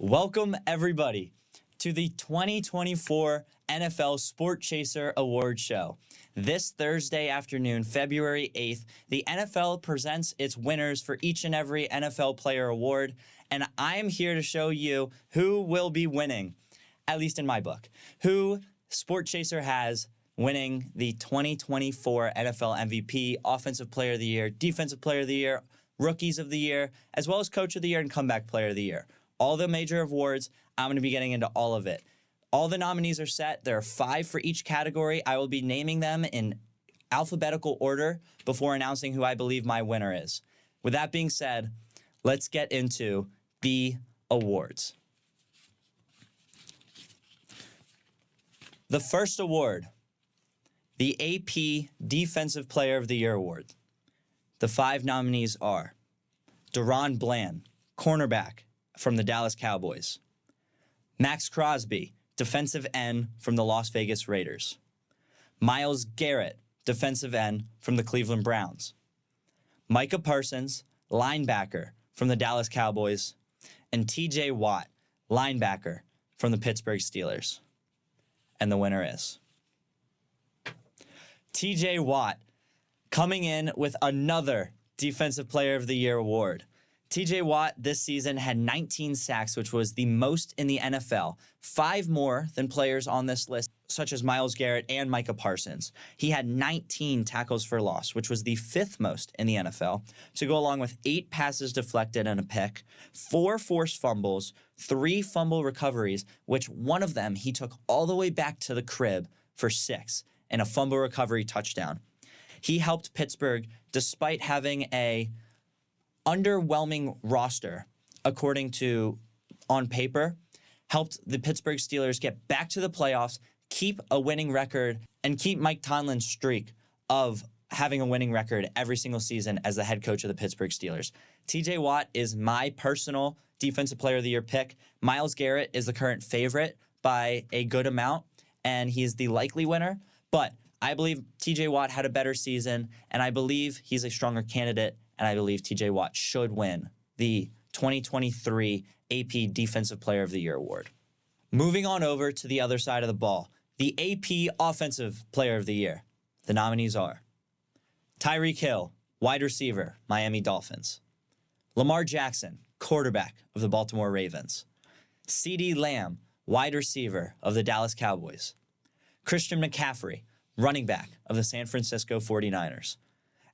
Welcome, everybody, to the 2024 NFL SportChaser Award Show. This Thursday afternoon, February 8th, the NFL presents its winners for each and every NFL Player Award, and I am here to show you who will be winning, at least in my book, who SportChaser has winning the 2024 NFL MVP, Offensive Player of the Year, Defensive Player of the Year, Rookies of the Year, as well as Coach of the Year and Comeback Player of the Year. All the major awards, I'm going to be getting into all of it. All the nominees are set. There are 5 for each category. I will be naming them in alphabetical order before announcing who I believe my winner is. With that being said, let's get into the awards. The first award, the AP Defensive Player of the Year Award. The 5 nominees are Deron Bland, cornerback from the Dallas Cowboys; Max Crosby, defensive end from the Las Vegas Raiders; Myles Garrett, defensive end from the Cleveland Browns; Micah Parsons, linebacker from the Dallas Cowboys; and TJ Watt, linebacker from the Pittsburgh Steelers. And the winner is TJ Watt, coming in with another Defensive Player of the Year award. TJ Watt this season had 19 sacks, which was the most in the NFL, 5 more than players on this list, such as Myles Garrett and Micah Parsons. He had 19 tackles for loss, which was the 5th most in the NFL, to go along with 8 passes deflected and a pick, 4 forced fumbles, 3 fumble recoveries, which one of them he took all the way back to the crib for 6, and a fumble recovery touchdown. He helped Pittsburgh, despite having a underwhelming roster, according to on paper, helped the Pittsburgh Steelers get back to the playoffs, keep a winning record, and keep Mike Tomlin's streak of having a winning record every single season as the head coach of the Pittsburgh Steelers. TJ Watt is my personal Defensive Player of the Year pick. Myles Garrett is the current favorite by a good amount, and he is the likely winner. But I believe TJ Watt had a better season, and I believe he's a stronger candidate, and I believe TJ Watt should win the 2023 AP Defensive Player of the Year award. Moving on over to the other side of the ball, the AP Offensive Player of the Year. The nominees are Tyreek Hill, wide receiver, Miami Dolphins; Lamar Jackson, quarterback of the Baltimore Ravens; CeeDee Lamb, wide receiver of the Dallas Cowboys; Christian McCaffrey, running back of the San Francisco 49ers;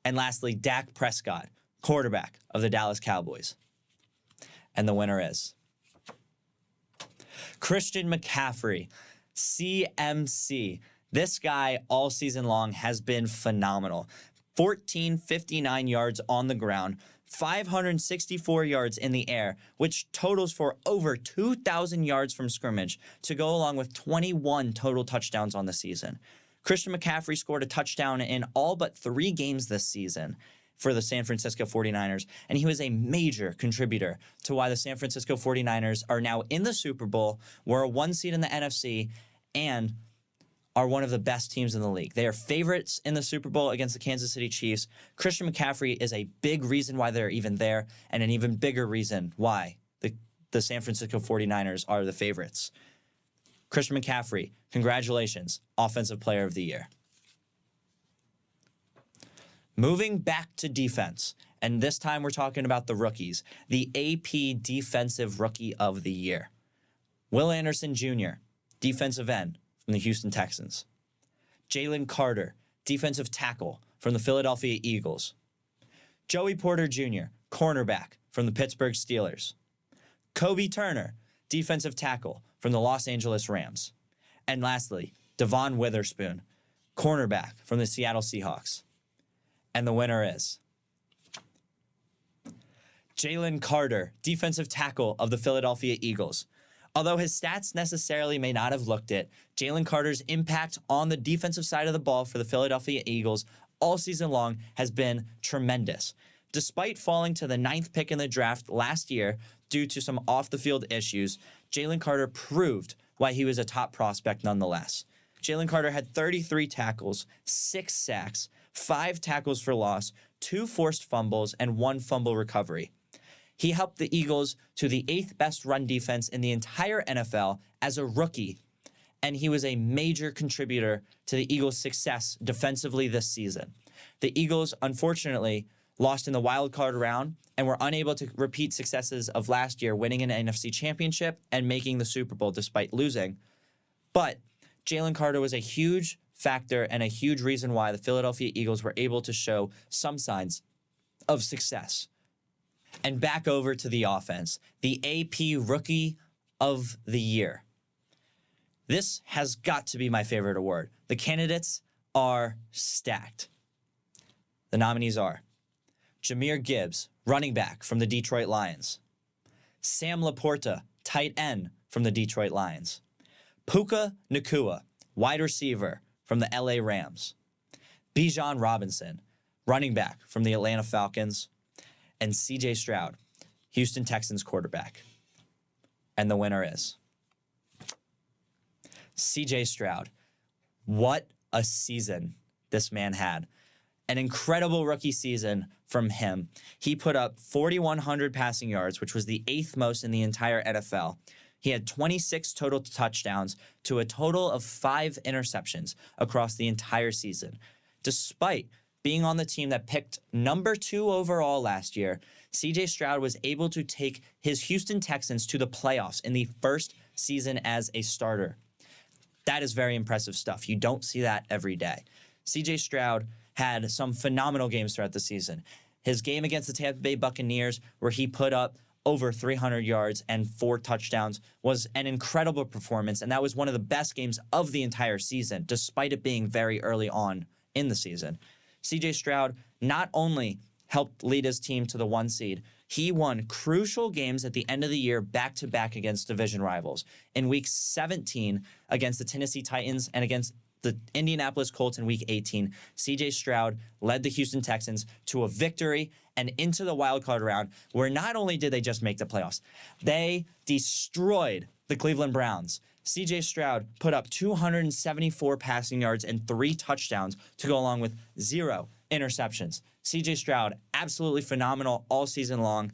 and lastly, Dak Prescott, quarterback of the Dallas Cowboys. And the winner is Christian McCaffrey, CMC. This guy all season long has been phenomenal. 1,459 yards on the ground, 564 yards in the air, which totals for over 2,000 yards from scrimmage to go along with 21 total touchdowns on the season. Christian McCaffrey scored a touchdown in all but 3 games this season for the San Francisco 49ers, and he was a major contributor to why the San Francisco 49ers are now in the Super Bowl, were a 1 seed in the NFC, and are one of the best teams in the league. They are favorites in the Super Bowl against the Kansas City Chiefs. Christian McCaffrey is a big reason why they're even there, and an even bigger reason why the San Francisco 49ers are the favorites. Christian McCaffrey, congratulations, Offensive Player of the Year. Moving back to defense, and this time we're talking about the rookies, the AP Defensive Rookie of the Year. Will Anderson Jr., defensive end from the Houston Texans; Jalen Carter, defensive tackle from the Philadelphia Eagles; Joey Porter Jr., cornerback from the Pittsburgh Steelers; Kobe Turner, defensive tackle from the Los Angeles Rams; and lastly, Devon Witherspoon, cornerback from the Seattle Seahawks. And the winner is Jalen Carter, defensive tackle of the Philadelphia Eagles. Although his stats necessarily may not have looked it, Jalen Carter's impact on the defensive side of the ball for the Philadelphia Eagles all season long has been tremendous. Despite falling to the 9th pick in the draft last year due to some off-the-field issues, Jalen Carter proved why he was a top prospect nonetheless. Jalen Carter had 33 tackles, 6 sacks, 5 tackles for loss, 2 forced fumbles, and 1 fumble recovery. He helped the Eagles to the 8th best run defense in the entire NFL as a rookie, and he was a major contributor to the Eagles' success defensively this season. The Eagles, unfortunately, lost in the wild card round and were unable to repeat successes of last year, winning an NFC championship and making the Super Bowl despite losing. But Jalen Carter was a huge factor and a huge reason why the Philadelphia Eagles were able to show some signs of success. And back over to the offense, the AP Rookie of the Year. This has got to be my favorite award. The candidates are stacked. The nominees are Jahmyr Gibbs, running back from the Detroit Lions. Sam Laporta, tight end from the Detroit Lions. Puka Nacua, wide receiver from the LA Rams. Bijan Robinson, running back from the Atlanta Falcons. And CJ Stroud, Houston Texans quarterback. And the winner is CJ Stroud. What a season this man had. An incredible rookie season from him. He put up 4,100 passing yards, which was the 8th most in the entire NFL. He had 26 total touchdowns to a total of 5 interceptions across the entire season. Despite being on the team that picked number 2 overall last year, CJ Stroud was able to take his Houston Texans to the playoffs in the first season as a starter. That is very impressive stuff. You don't see that every day. CJ Stroud had some phenomenal games throughout the season. His game against the Tampa Bay Buccaneers, where he put up over 300 yards and 4 touchdowns, was an incredible performance, and that was one of the best games of the entire season, despite it being very early on in the season. CJ Stroud not only helped lead his team to the 1 seed, he won crucial games at the end of the year back-to-back against division rivals. In Week 17 against the Tennessee Titans and against the Indianapolis Colts in Week 18, CJ Stroud led the Houston Texans to a victory and into the wildcard round, where not only did they just make the playoffs, they destroyed the Cleveland Browns. CJ Stroud put up 274 passing yards and 3 touchdowns to go along with 0 interceptions. CJ Stroud, absolutely phenomenal all season long.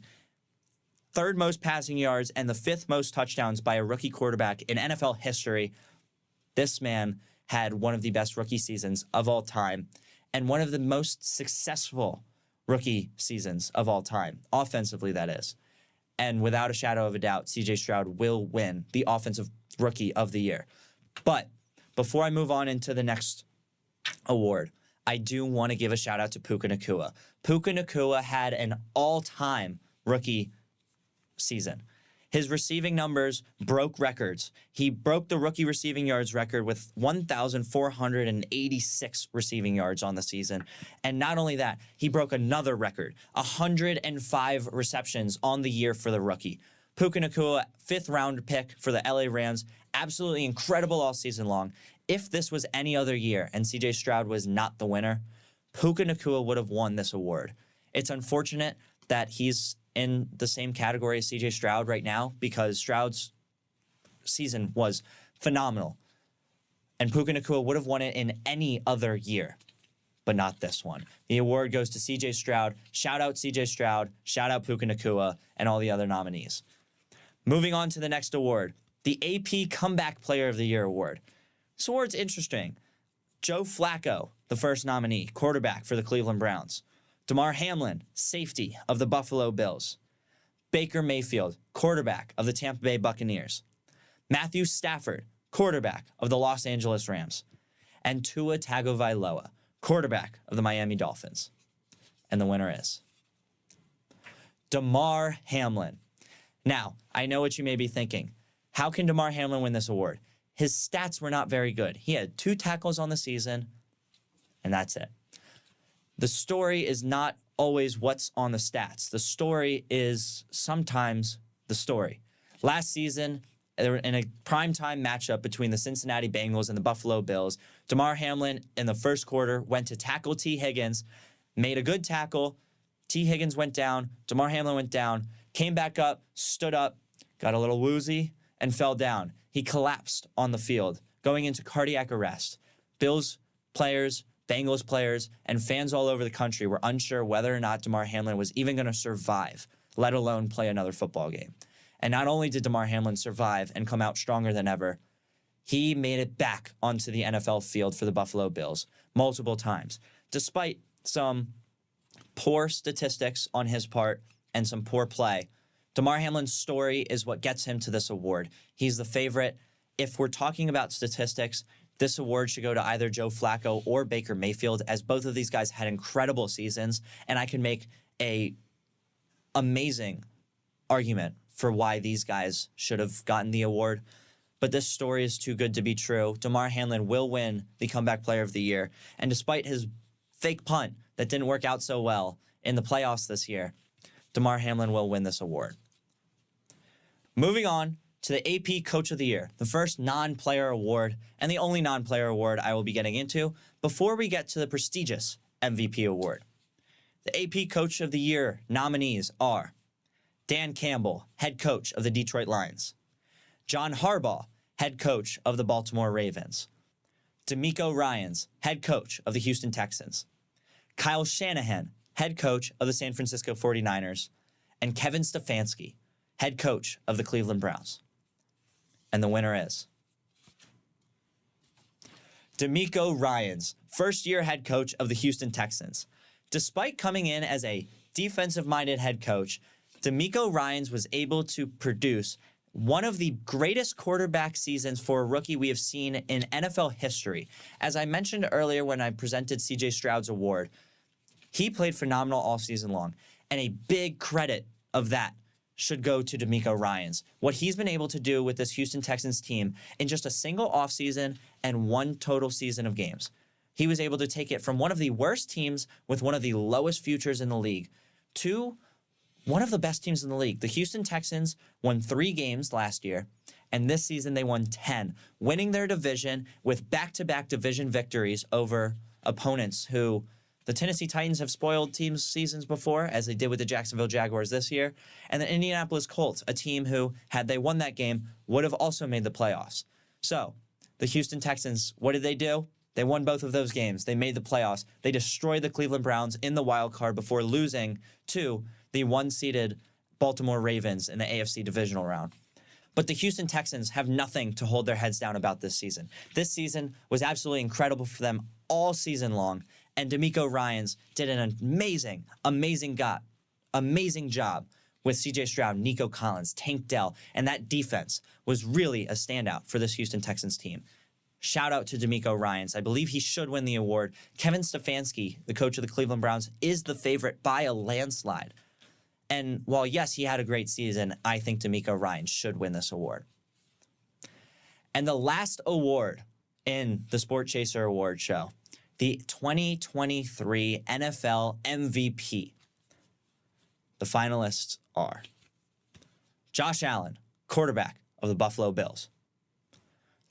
3rd most passing yards and the 5th most touchdowns by a rookie quarterback in NFL history. This man had one of the best rookie seasons of all time and one of the most successful rookie seasons of all time, offensively that is. And without a shadow of a doubt, CJ Stroud will win the Offensive Rookie of the Year. But before I move on into the next award, I do want to give a shout out to Puka Nacua. Puka Nacua had an all-time rookie season. His receiving numbers broke records. He broke the rookie receiving yards record with 1,486 receiving yards on the season. And not only that, he broke another record, 105 receptions on the year for the rookie. Puka Nacua, 5th round pick for the LA Rams, absolutely incredible all season long. If this was any other year and CJ Stroud was not the winner, Puka Nacua would have won this award. It's unfortunate that he's in the same category as CJ Stroud right now, because Stroud's season was phenomenal. And Puka Nacua would have won it in any other year, but not this one. The award goes to CJ Stroud. Shout out CJ Stroud. Shout out Puka Nacua and all the other nominees. Moving on to the next award, the AP Comeback Player of the Year award. This award's interesting. Joe Flacco, the first nominee, quarterback for the Cleveland Browns. Damar Hamlin, safety of the Buffalo Bills. Baker Mayfield, quarterback of the Tampa Bay Buccaneers. Matthew Stafford, quarterback of the Los Angeles Rams. And Tua Tagovailoa, quarterback of the Miami Dolphins. And the winner is Damar Hamlin. Now, I know what you may be thinking. How can Damar Hamlin win this award? His stats were not very good. He had 2 tackles on the season, and that's it. The story is not always what's on the stats. The story is sometimes the story. Last season, in a primetime matchup between the Cincinnati Bengals and the Buffalo Bills, Damar Hamlin in the first quarter went to tackle T. Higgins, made a good tackle. T. Higgins went down. Damar Hamlin went down, came back up, stood up, got a little woozy, and fell down. He collapsed on the field, going into cardiac arrest. Bills players, Bengals players, and fans all over the country were unsure whether or not Damar Hamlin was even going to survive let alone play another football game. And not only did Damar Hamlin survive and come out stronger than ever, he made it back onto the NFL field for the Buffalo Bills multiple times. Despite some poor statistics on his part and some poor play, Damar Hamlin's story is what gets him to this award. He's the favorite. If we're talking about statistics, this award should go to either Joe Flacco or Baker Mayfield, as both of these guys had incredible seasons, and I can make a amazing argument for why these guys should have gotten the award. But this story is too good to be true. Damar Hamlin will win the Comeback Player of the Year, and despite his fake punt that didn't work out so well in the playoffs this year, Damar Hamlin will win this award. Moving on to the AP Coach of the Year, the first non-player award and the only non-player award I will be getting into before we get to the prestigious MVP award. The AP Coach of the Year nominees are Dan Campbell, head coach of the Detroit Lions; John Harbaugh, head coach of the Baltimore Ravens; DeMeco Ryans, head coach of the Houston Texans; Kyle Shanahan, head coach of the San Francisco 49ers; and Kevin Stefanski, head coach of the Cleveland Browns. And the winner is DeMeco Ryans, first-year head coach of the Houston Texans. Despite coming in as a defensive-minded head coach, DeMeco Ryans was able to produce one of the greatest quarterback seasons for a rookie we have seen in NFL history. As I mentioned earlier when I presented C.J. Stroud's award, he played phenomenal all season long, and a big credit of that should go to DeMeco Ryans. What he's been able to do with this Houston Texans team in just a single offseason and one total season of games. He was able to take it from one of the worst teams with one of the lowest futures in the league to one of the best teams in the league. The Houston Texans won 3 games last year, and this season they won 10, winning their division with back-to-back division victories over opponents who the Tennessee Titans have spoiled teams' seasons before, as they did with the Jacksonville Jaguars this year, and the Indianapolis Colts, a team who, had they won that game, would have also made the playoffs. So, the Houston Texans, what did they do? They won both of those games. They made the playoffs. They destroyed the Cleveland Browns in the wild card before losing to the one-seeded Baltimore Ravens in the AFC divisional round. But the Houston Texans have nothing to hold their heads down about this season. This season was absolutely incredible for them all season long, and DeMeco Ryans did an amazing job with C.J. Stroud, Nico Collins, Tank Dell, and that defense was really a standout for this Houston Texans team. Shout out to DeMeco Ryans. I believe he should win the award. Kevin Stefanski, the coach of the Cleveland Browns, is the favorite by a landslide. And while, yes, he had a great season, I think DeMeco Ryans should win this award. And the last award in the SportChaser Award Show, the 2023 NFL MVP. The finalists are Josh Allen, quarterback of the Buffalo Bills;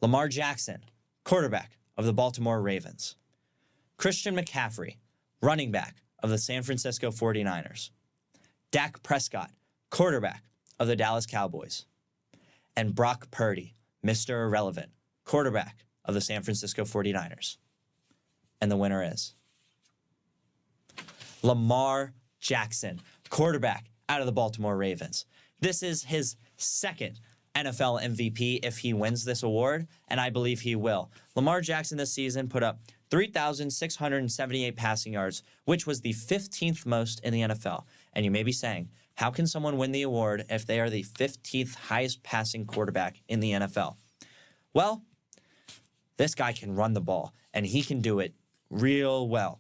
Lamar Jackson, quarterback of the Baltimore Ravens; Christian McCaffrey, running back of the San Francisco 49ers; Dak Prescott, quarterback of the Dallas Cowboys; and Brock Purdy, Mr. Irrelevant, quarterback of the San Francisco 49ers. And the winner is Lamar Jackson, quarterback out of the Baltimore Ravens. This is his second NFL MVP if he wins this award, and I believe he will. Lamar Jackson this season put up 3,678 passing yards, which was the 15th most in the NFL. And you may be saying, how can someone win the award if they are the 15th highest passing quarterback in the NFL? Well, this guy can run the ball, and he can do it real well.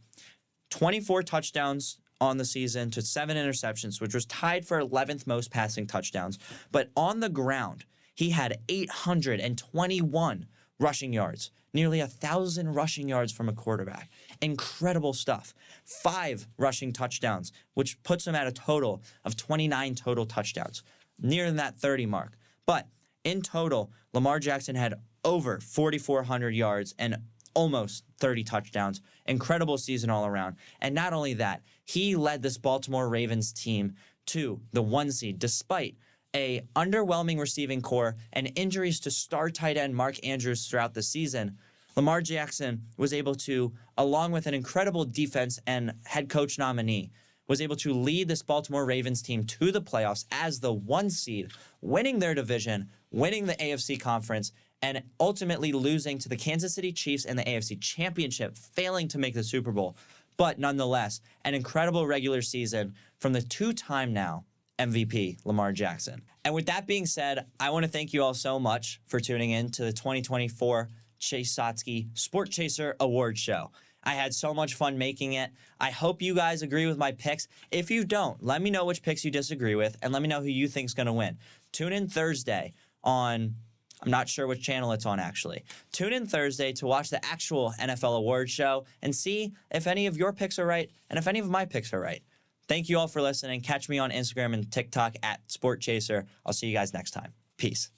24 touchdowns on the season to 7 interceptions, which was tied for 11th most passing touchdowns. But on the ground, he had 821 rushing yards, nearly 1,000 rushing yards from a quarterback. Incredible stuff. 5 rushing touchdowns, which puts him at a total of 29 total touchdowns, near that 30 mark. But in total, Lamar Jackson had over 4,400 yards and almost 30 touchdowns. Incredible season all around. And not only that, he led this Baltimore Ravens team to the 1 seed despite a underwhelming receiving core and injuries to star tight end Mark Andrews throughout the season. Lamar Jackson was able to, along with an incredible defense and head coach nominee, was able to lead this Baltimore Ravens team to the playoffs as the 1 seed, winning their division, winning the AFC conference, and ultimately losing to the Kansas City Chiefs in the AFC Championship, failing to make the Super Bowl. But nonetheless, an incredible regular season from the 2-time now MVP, Lamar Jackson. And with that being said, I want to thank you all so much for tuning in to the 2024 Chase Sotsky Sport Chaser Award Show. I had so much fun making it. I hope you guys agree with my picks. If you don't, let me know which picks you disagree with, and let me know who you think's going to win. Tune in Thursday on, I'm not sure which channel it's on actually. Tune in Thursday to watch the actual NFL Awards show and see if any of your picks are right and if any of my picks are right. Thank you all for listening. Catch me on Instagram and TikTok at SportChaser. I'll see you guys next time. Peace.